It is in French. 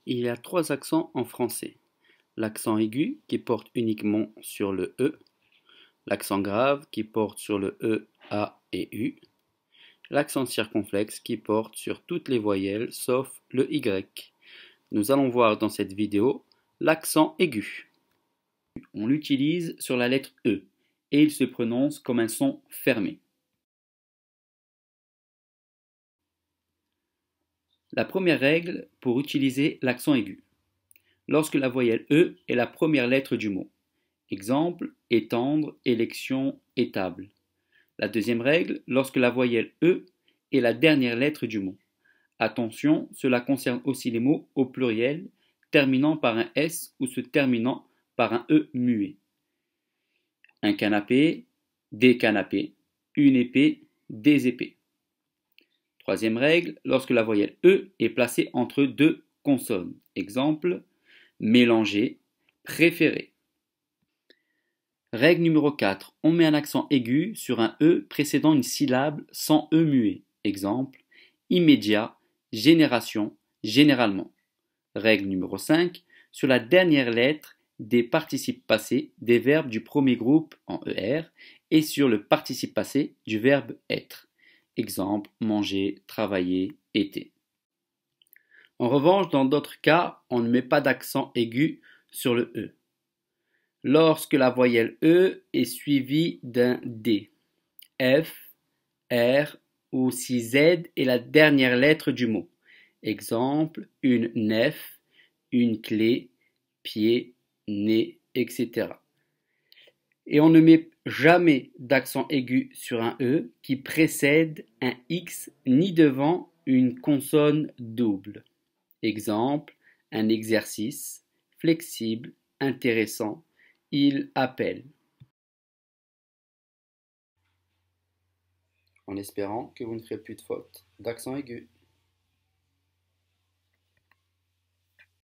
Il y a trois accents en français. L'accent aigu qui porte uniquement sur le E, l'accent grave qui porte sur le E, A et U, l'accent circonflexe qui porte sur toutes les voyelles sauf le Y. Nous allons voir dans cette vidéo l'accent aigu. On l'utilise sur la lettre E et il se prononce comme un son fermé. La première règle pour utiliser l'accent aigu. Lorsque la voyelle E est la première lettre du mot. Exemple, étendre, élection, étable. La deuxième règle, lorsque la voyelle E est la dernière lettre du mot. Attention, cela concerne aussi les mots au pluriel, terminant par un S ou se terminant par un E muet. Un canapé, des canapés, une épée, des épées. Troisième règle, lorsque la voyelle E est placée entre deux consonnes. Exemple, mélanger, préférer. Règle numéro 4. On met un accent aigu sur un E précédant une syllabe sans E muet. Exemple, immédiat, génération, généralement. Règle numéro 5. Sur la dernière lettre des participes passés des verbes du premier groupe en ER et sur le participe passé du verbe être. Exemple, manger, travailler, été. En revanche, dans d'autres cas, on ne met pas d'accent aigu sur le E. Lorsque la voyelle E est suivie d'un D, F, R ou si Z est la dernière lettre du mot. Exemple, une nef, une clé, pied, nez, etc. Et on ne met jamais d'accent aigu sur un E qui précède un X ni devant une consonne double. Exemple, un exercice, flexible, intéressant, il appelle. En espérant que vous ne ferez plus de fautes d'accent aigu.